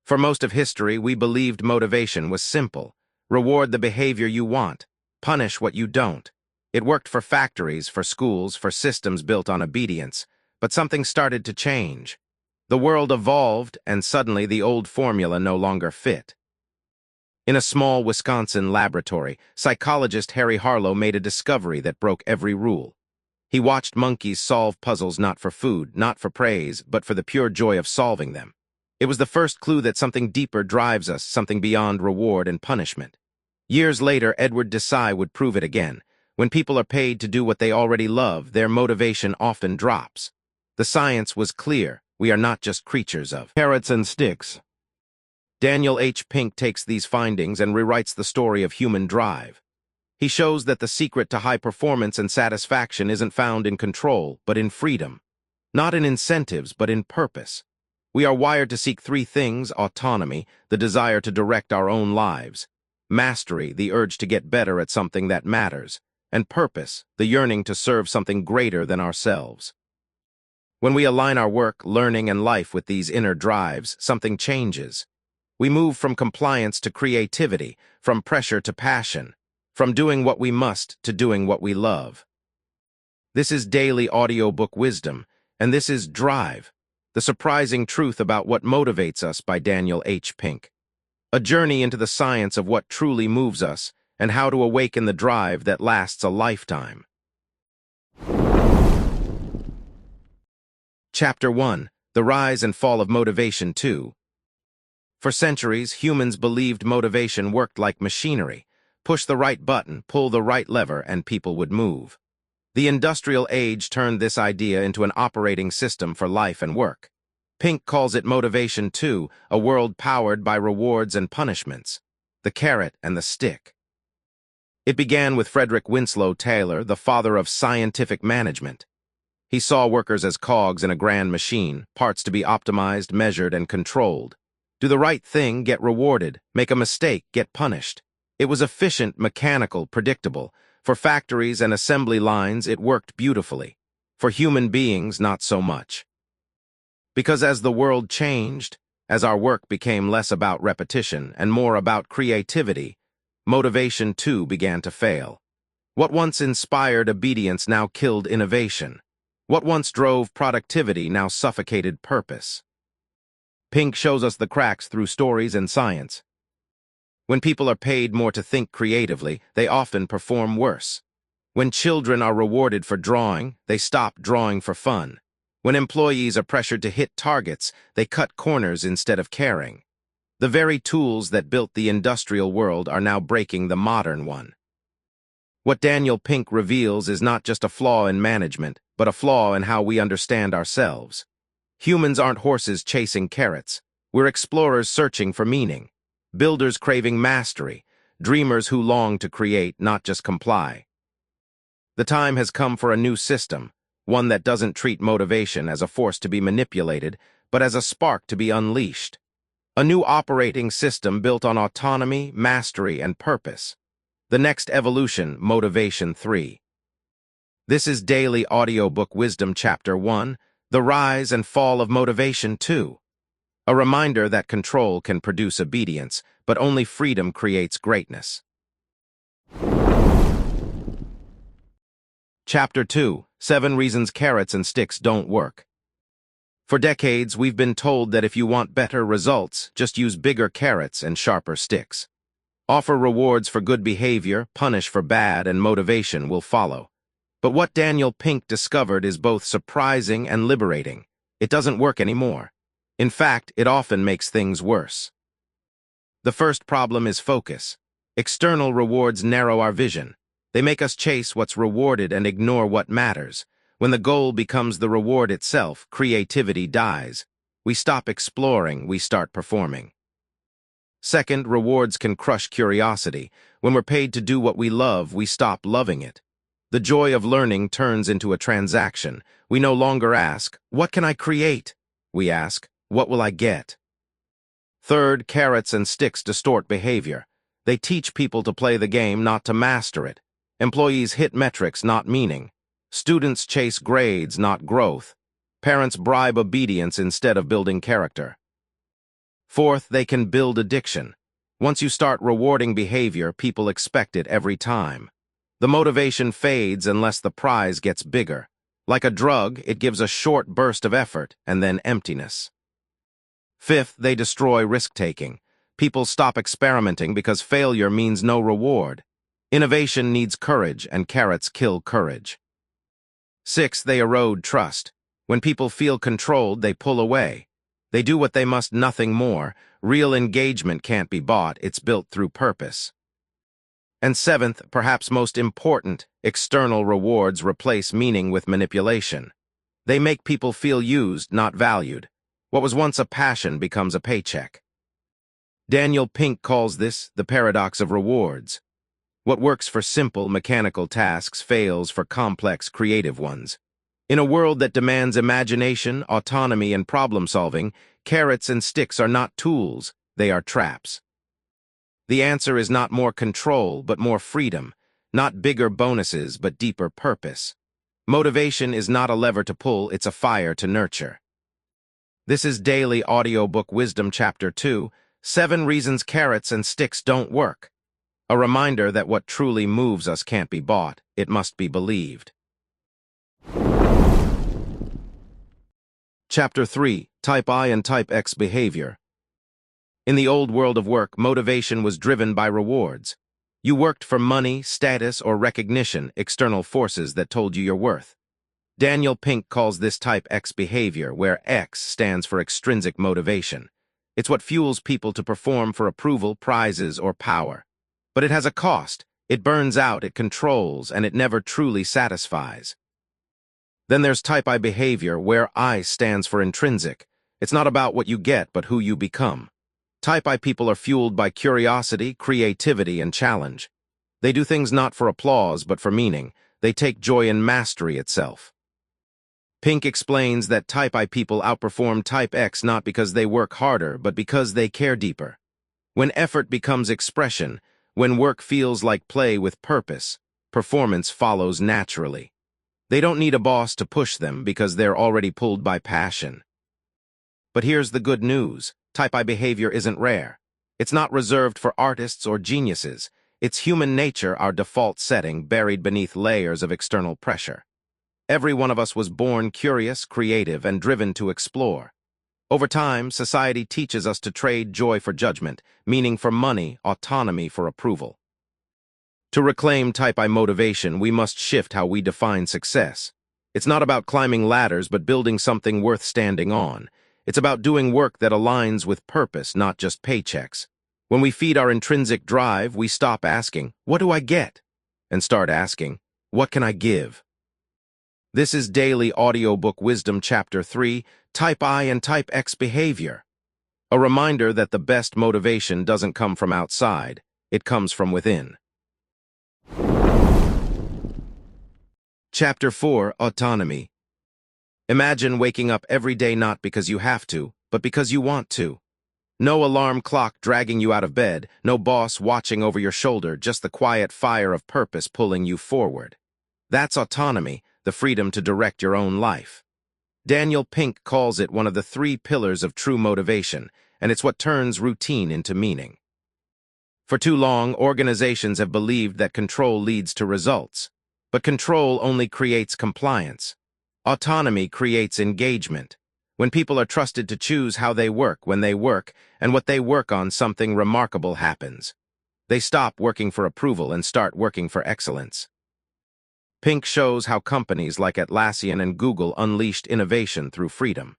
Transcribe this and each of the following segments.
For most of history, we believed motivation was simple. Reward the behavior you want, punish what you don't. It worked for factories, for schools, for systems built on obedience. But something started to change. The world evolved, and suddenly the old formula no longer fit. In a small Wisconsin laboratory, psychologist Harry Harlow made a discovery that broke every rule. He watched monkeys solve puzzles not for food, not for praise, but for the pure joy of solving them. It was the first clue that something deeper drives us, something beyond reward and punishment. Years later, Edward Desai would prove it again. When people are paid to do what they already love, their motivation often drops. The science was clear. We are not just creatures of carrots and sticks. Daniel H. Pink takes these findings and rewrites the story of human drive. He shows that the secret to high performance and satisfaction isn't found in control, but in freedom. Not in incentives, but in purpose. We are wired to seek three things: autonomy, the desire to direct our own lives; mastery, the urge to get better at something that matters; and purpose, the yearning to serve something greater than ourselves. When we align our work, learning, and life with these inner drives, something changes. We move from compliance to creativity, from pressure to passion, from doing what we must to doing what we love. This is daily audiobook wisdom, and this is Drive, the surprising truth about what motivates us by Daniel H. Pink. A journey into the science of what truly moves us and how to awaken the drive that lasts a lifetime. Chapter 1. The Rise and Fall of Motivation 2. For centuries, humans believed motivation worked like machinery. Push the right button, pull the right lever, and people would move. The industrial age turned this idea into an operating system for life and work. Pink calls it Motivation 2, a world powered by rewards and punishments, the carrot and the stick. It began with Frederick Winslow Taylor, the father of scientific management. He saw workers as cogs in a grand machine, parts to be optimized, measured, and controlled. Do the right thing, get rewarded. Make a mistake, get punished. It was efficient, mechanical, predictable. For factories and assembly lines, it worked beautifully. For human beings, not so much. Because as the world changed, as our work became less about repetition and more about creativity, Motivation 2 began to fail. What once inspired obedience now killed innovation. What once drove productivity now suffocated purpose. Pink shows us the cracks through stories and science. When people are paid more to think creatively, they often perform worse. When children are rewarded for drawing, they stop drawing for fun. When employees are pressured to hit targets, they cut corners instead of caring. The very tools that built the industrial world are now breaking the modern one. What Daniel Pink reveals is not just a flaw in management, but a flaw in how we understand ourselves. Humans aren't horses chasing carrots. We're explorers searching for meaning. Builders craving mastery. Dreamers who long to create, not just comply. The time has come for a new system, one that doesn't treat motivation as a force to be manipulated, but as a spark to be unleashed. A new operating system built on autonomy, mastery, and purpose. The next evolution, Motivation 3. This is Daily Audiobook Wisdom Chapter 1, The Rise and Fall of Motivation 2. A reminder that control can produce obedience, but only freedom creates greatness. Chapter 2, 7 Reasons Carrots and Sticks Don't Work. For decades, we've been told that if you want better results, just use bigger carrots and sharper sticks. Offer rewards for good behavior, punish for bad, and motivation will follow. But what Daniel Pink discovered is both surprising and liberating. It doesn't work anymore. In fact, it often makes things worse. The first problem is focus. External rewards narrow our vision. They make us chase what's rewarded and ignore what matters. When the goal becomes the reward itself, creativity dies. We stop exploring, we start performing. Second, rewards can crush curiosity. When we're paid to do what we love, we stop loving it. The joy of learning turns into a transaction. We no longer ask, "What can I create?" We ask, "What will I get?" Third, carrots and sticks distort behavior. They teach people to play the game, not to master it. Employees hit metrics, not meaning. Students chase grades, not growth. Parents bribe obedience instead of building character. Fourth, they can build addiction. Once you start rewarding behavior, people expect it every time. The motivation fades unless the prize gets bigger. Like a drug, it gives a short burst of effort and then emptiness. Fifth, they destroy risk-taking. People stop experimenting because failure means no reward. Innovation needs courage, and carrots kill courage. Sixth, they erode trust. When people feel controlled, they pull away. They do what they must, nothing more. Real engagement can't be bought, it's built through purpose. And seventh, perhaps most important, external rewards replace meaning with manipulation. They make people feel used, not valued. What was once a passion becomes a paycheck. Daniel Pink calls this the paradox of rewards. What works for simple, mechanical tasks fails for complex, creative ones. In a world that demands imagination, autonomy, and problem-solving, carrots and sticks are not tools, they are traps. The answer is not more control, but more freedom, not bigger bonuses, but deeper purpose. Motivation is not a lever to pull, it's a fire to nurture. This is Daily Audiobook Wisdom Chapter 2, 7 Reasons Carrots and Sticks Don't Work. A reminder that what truly moves us can't be bought, it must be believed. Chapter 3, Type I and Type X Behavior. In the old world of work, motivation was driven by rewards. You worked for money, status, or recognition, external forces that told you your worth. Daniel Pink calls this Type X behavior, where X stands for extrinsic motivation. It's what fuels people to perform for approval, prizes, or power. But it has a cost. It burns out, it controls, and it never truly satisfies. Then there's Type I behavior, where I stands for intrinsic. It's not about what you get, but who you become. Type I people are fueled by curiosity, creativity, and challenge. They do things not for applause, but for meaning. They take joy in mastery itself. Pink explains that Type I people outperform Type X not because they work harder, but because they care deeper. When effort becomes expression, when work feels like play with purpose, performance follows naturally. They don't need a boss to push them because they're already pulled by passion. But here's the good news. Type I behavior isn't rare. It's not reserved for artists or geniuses. It's human nature, our default setting, buried beneath layers of external pressure. Every one of us was born curious, creative, and driven to explore. Over time, society teaches us to trade joy for judgment, meaning for money, autonomy for approval. To reclaim Type I motivation, we must shift how we define success. It's not about climbing ladders, but building something worth standing on. It's about doing work that aligns with purpose, not just paychecks. When we feed our intrinsic drive, we stop asking, "What do I get?" and start asking, "What can I give?" This is Daily Audiobook Wisdom Chapter 3, Type I and Type X Behavior. A reminder that the best motivation doesn't come from outside, it comes from within. Chapter 4, Autonomy. Imagine waking up every day not because you have to, but because you want to. No alarm clock dragging you out of bed, no boss watching over your shoulder, just the quiet fire of purpose pulling you forward. That's autonomy, the freedom to direct your own life. Daniel Pink calls it one of the 3 pillars of true motivation, and it's what turns routine into meaning. For too long, organizations have believed that control leads to results, but control only creates compliance. Autonomy creates engagement. When people are trusted to choose how they work, when they work, and what they work on, something remarkable happens. They stop working for approval and start working for excellence. Pink shows how companies like Atlassian and Google unleashed innovation through freedom.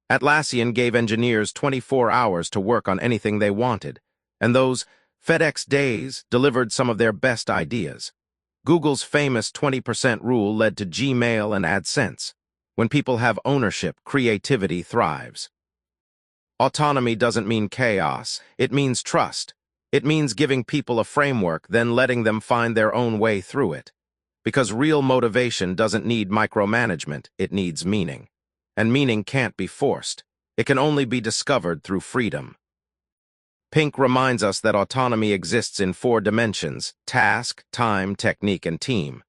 Atlassian gave engineers 24 hours to work on anything they wanted, and those FedEx days delivered some of their best ideas. Google's famous 20% rule led to Gmail and AdSense. When people have ownership, creativity thrives. Autonomy doesn't mean chaos, it means trust. It means giving people a framework, then letting them find their own way through it. Because real motivation doesn't need micromanagement, it needs meaning. And meaning can't be forced. It can only be discovered through freedom. Pink reminds us that autonomy exists in 4 dimensions: task, time, technique, and team.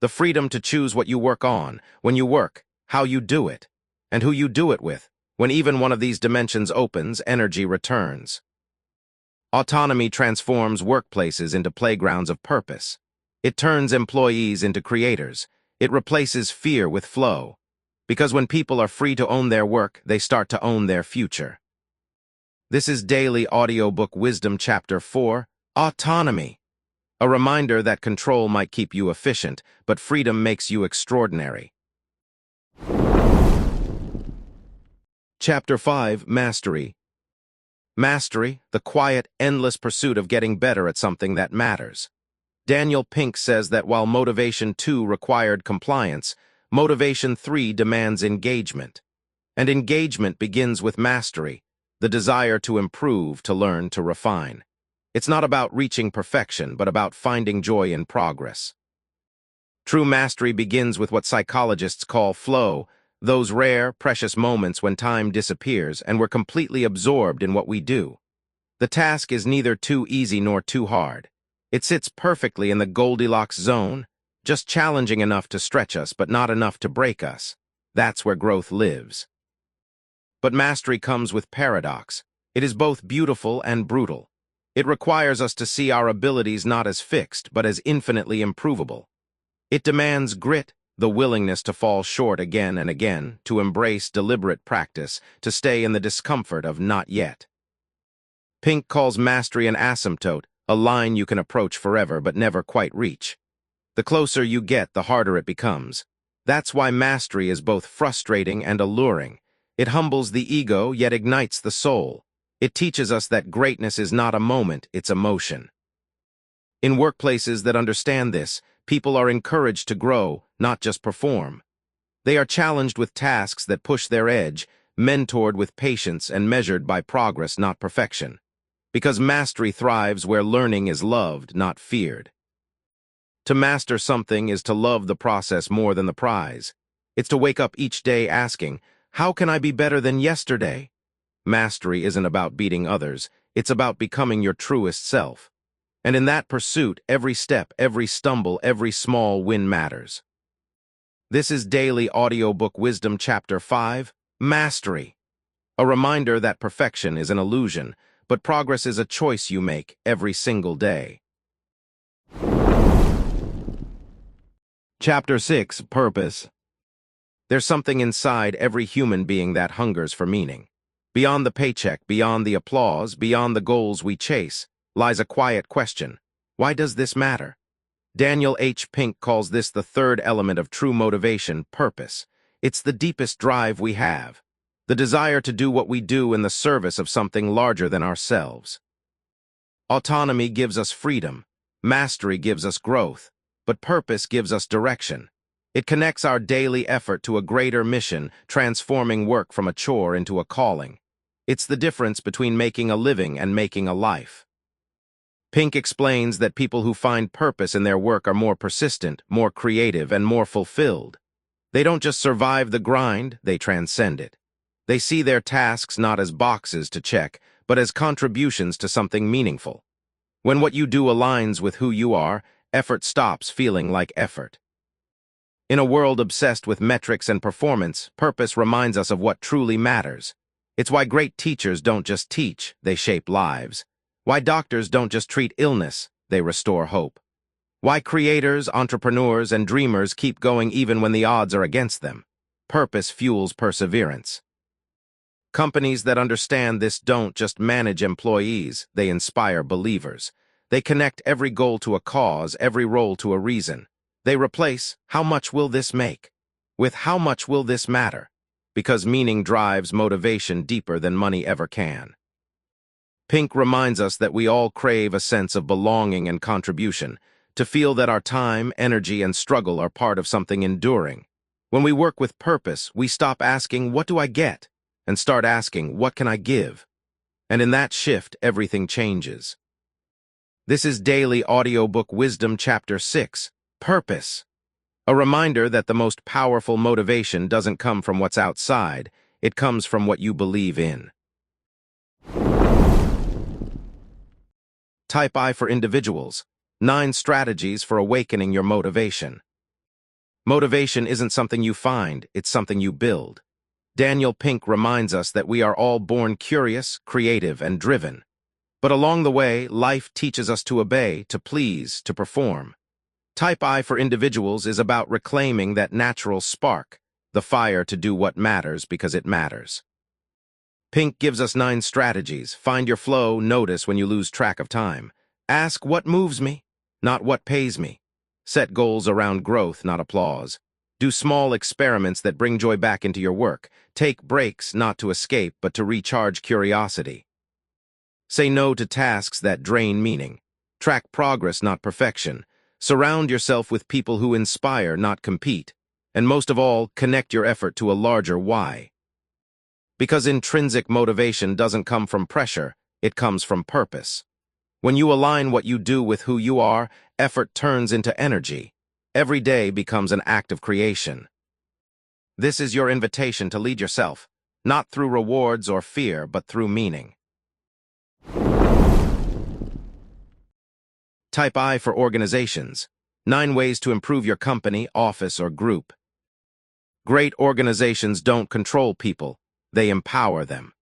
The freedom to choose what you work on, when you work, how you do it. and who you do it with. When even one of these dimensions opens, energy returns. Autonomy transforms workplaces into playgrounds of purpose. It turns employees into creators. It replaces fear with flow. Because when people are free to own their work, they start to own their future. This is Daily Audiobook Wisdom Chapter 4, Autonomy. A reminder that control might keep you efficient, but freedom makes you extraordinary. Chapter 5, Mastery. Mastery, the quiet, endless pursuit of getting better at something that matters. Daniel Pink says that while Motivation 2 required compliance, Motivation 3 demands engagement. And engagement begins with mastery, the desire to improve, to learn, to refine. It's not about reaching perfection, but about finding joy in progress. True mastery begins with what psychologists call flow, those rare, precious moments when time disappears and we're completely absorbed in what we do. The task is neither too easy nor too hard. It sits perfectly in the Goldilocks zone, just challenging enough to stretch us but not enough to break us. That's where growth lives. But mastery comes with paradox. It is both beautiful and brutal. It requires us to see our abilities not as fixed, but as infinitely improvable. It demands grit, the willingness to fall short again and again, to embrace deliberate practice, to stay in the discomfort of not yet. Pink calls mastery an asymptote, a line you can approach forever but never quite reach. The closer you get, the harder it becomes. That's why mastery is both frustrating and alluring. It humbles the ego, yet ignites the soul. It teaches us that greatness is not a moment, it's a motion. In workplaces that understand this, people are encouraged to grow, not just perform. They are challenged with tasks that push their edge, mentored with patience and measured by progress, not perfection. Because mastery thrives where learning is loved, not feared. To master something is to love the process more than the prize. It's to wake up each day asking, how can I be better than yesterday? Mastery isn't about beating others, it's about becoming your truest self. And in that pursuit, every step, every stumble, every small win matters. This is Daily Audiobook Wisdom Chapter 5, Mastery. A reminder that perfection is an illusion, but progress is a choice you make every single day. Chapter 6, Purpose. There's something inside every human being that hungers for meaning. Beyond the paycheck, beyond the applause, beyond the goals we chase, lies a quiet question. Why does this matter? Daniel H. Pink calls this the third element of true motivation, purpose. It's the deepest drive we have, the desire to do what we do in the service of something larger than ourselves. Autonomy gives us freedom, mastery gives us growth, but purpose gives us direction. It connects our daily effort to a greater mission, transforming work from a chore into a calling. It's the difference between making a living and making a life. Pink explains that people who find purpose in their work are more persistent, more creative, and more fulfilled. They don't just survive the grind, they transcend it. They see their tasks not as boxes to check, but as contributions to something meaningful. When what you do aligns with who you are, effort stops feeling like effort. In a world obsessed with metrics and performance, purpose reminds us of what truly matters. It's why great teachers don't just teach, they shape lives. Why doctors don't just treat illness, they restore hope. Why creators, entrepreneurs, and dreamers keep going even when the odds are against them. Purpose fuels perseverance. Companies that understand this don't just manage employees, they inspire believers. They connect every goal to a cause, every role to a reason. They replace, how much will this make? With how much will this matter? Because meaning drives motivation deeper than money ever can. Pink reminds us that we all crave a sense of belonging and contribution, to feel that our time, energy, and struggle are part of something enduring. When we work with purpose, we stop asking, what do I get? And start asking, what can I give? And in that shift, everything changes. This is Daily Audiobook Wisdom Chapter 6, Purpose. A reminder that the most powerful motivation doesn't come from what's outside, it comes from what you believe in. Type I for individuals. 9 strategies for awakening your motivation. Motivation isn't something you find, it's something you build. Daniel Pink reminds us that we are all born curious, creative, and driven. But along the way, life teaches us to obey, to please, to perform. Type I for individuals is about reclaiming that natural spark, the fire to do what matters because it matters. Pink gives us 9 strategies. Find your flow, notice when you lose track of time. Ask what moves me, not what pays me. Set goals around growth, not applause. Do small experiments that bring joy back into your work. Take breaks not to escape, but to recharge curiosity. Say no to tasks that drain meaning. Track progress, not perfection. Surround yourself with people who inspire, not compete. And most of all, connect your effort to a larger why. Because intrinsic motivation doesn't come from pressure, it comes from purpose. When you align what you do with who you are, effort turns into energy. Every day becomes an act of creation. This is your invitation to lead yourself, not through rewards or fear, but through meaning. Type I for organizations. 9 ways to improve your company, office, or group. Great organizations don't control people. They empower them.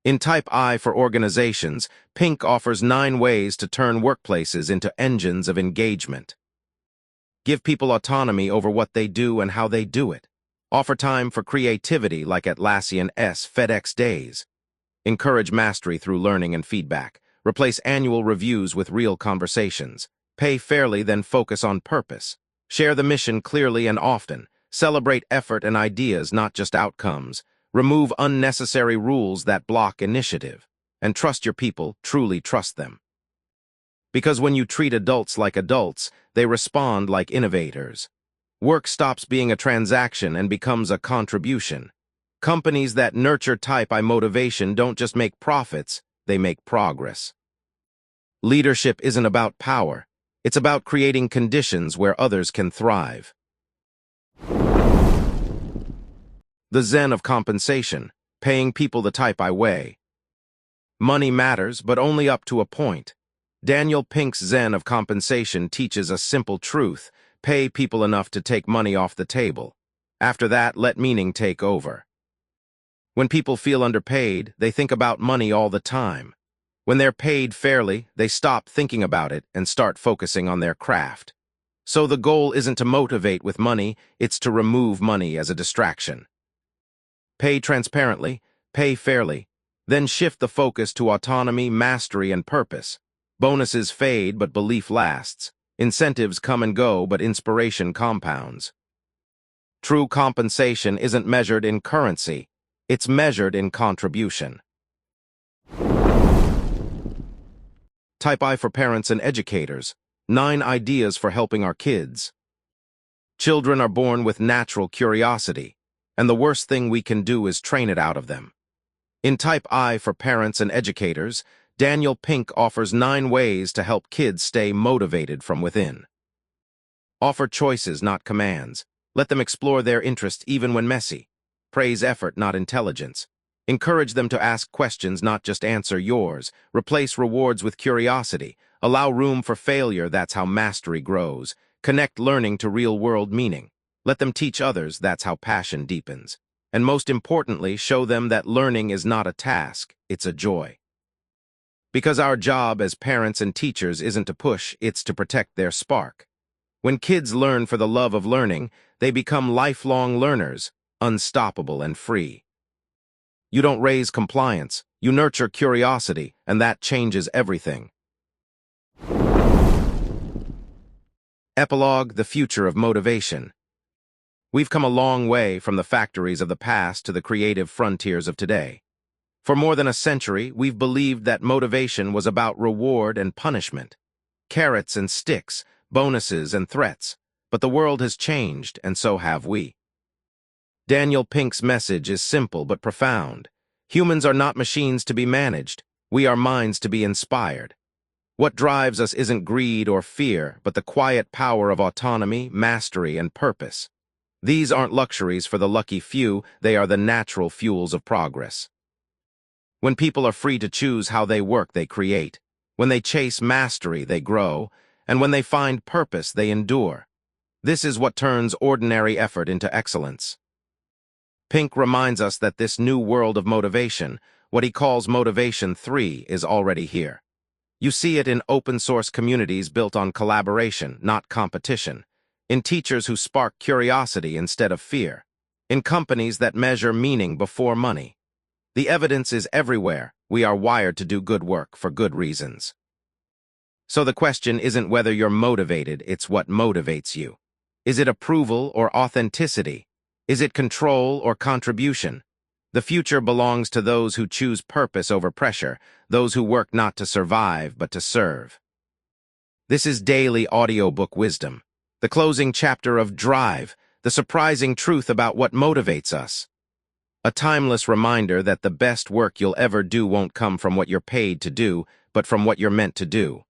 In Type I for organizations, Pink offers 9 ways to turn workplaces into engines of engagement. Give people autonomy over what they do and how they do it. Offer time for creativity like Atlassian's FedEx Days. Encourage mastery through learning and feedback. Replace annual reviews with real conversations. Pay fairly, then focus on purpose. Share the mission clearly and often. Celebrate effort and ideas, not just outcomes. Remove unnecessary rules that block initiative. And trust your people, truly trust them. Because when you treat adults like adults, they respond like innovators. Work stops being a transaction and becomes a contribution. Companies that nurture Type I motivation don't just make profits, they make progress. Leadership isn't about power. It's about creating conditions where others can thrive. The Zen of compensation, paying people the Type I way. Money matters, but only up to a point. Daniel Pink's Zen of compensation teaches a simple truth: pay people enough to take money off the table. After that, let meaning take over. When people feel underpaid, they think about money all the time. When they're paid fairly, they stop thinking about it and start focusing on their craft. So the goal isn't to motivate with money, it's to remove money as a distraction. Pay transparently, pay fairly, then shift the focus to autonomy, mastery, and purpose. Bonuses fade, but belief lasts. Incentives come and go, but inspiration compounds. True compensation isn't measured in currency, it's measured in contribution. Type I for parents and educators. 9 ideas for helping our kids. Children are born with natural curiosity, and the worst thing we can do is train it out of them. In Type I for parents and educators, Daniel Pink offers 9 ways to help kids stay motivated from within. Offer choices, not commands. Let them explore their interests even when messy. Praise effort, not intelligence. Encourage them to ask questions, not just answer yours. Replace rewards with curiosity. Allow room for failure, that's how mastery grows. Connect learning to real-world meaning. Let them teach others, that's how passion deepens. And most importantly, show them that learning is not a task, it's a joy. Because our job as parents and teachers isn't to push, it's to protect their spark. When kids learn for the love of learning, they become lifelong learners, unstoppable and free. You don't raise compliance, you nurture curiosity, and that changes everything. Epilogue: The future of motivation. We've come a long way from the factories of the past to the creative frontiers of today. For more than a century, we've believed that motivation was about reward and punishment, carrots and sticks, bonuses and threats. But the world has changed, and so have we. Daniel Pink's message is simple but profound. Humans are not machines to be managed. We are minds to be inspired. What drives us isn't greed or fear, but the quiet power of autonomy, mastery, and purpose. These aren't luxuries for the lucky few, they are the natural fuels of progress. When people are free to choose how they work, they create. When they chase mastery, they grow. And when they find purpose, they endure. This is what turns ordinary effort into excellence. Pink reminds us that this new world of motivation, what he calls Motivation 3, is already here. You see it in open-source communities built on collaboration, not competition, in teachers who spark curiosity instead of fear, in companies that measure meaning before money. The evidence is everywhere. We are wired to do good work for good reasons. So the question isn't whether you're motivated, it's what motivates you. Is it approval or authenticity? Is it control or contribution? The future belongs to those who choose purpose over pressure, those who work not to survive but to serve. This is daily audiobook wisdom, the closing chapter of Drive, the surprising truth about what motivates us. A timeless reminder that the best work you'll ever do won't come from what you're paid to do, but from what you're meant to do.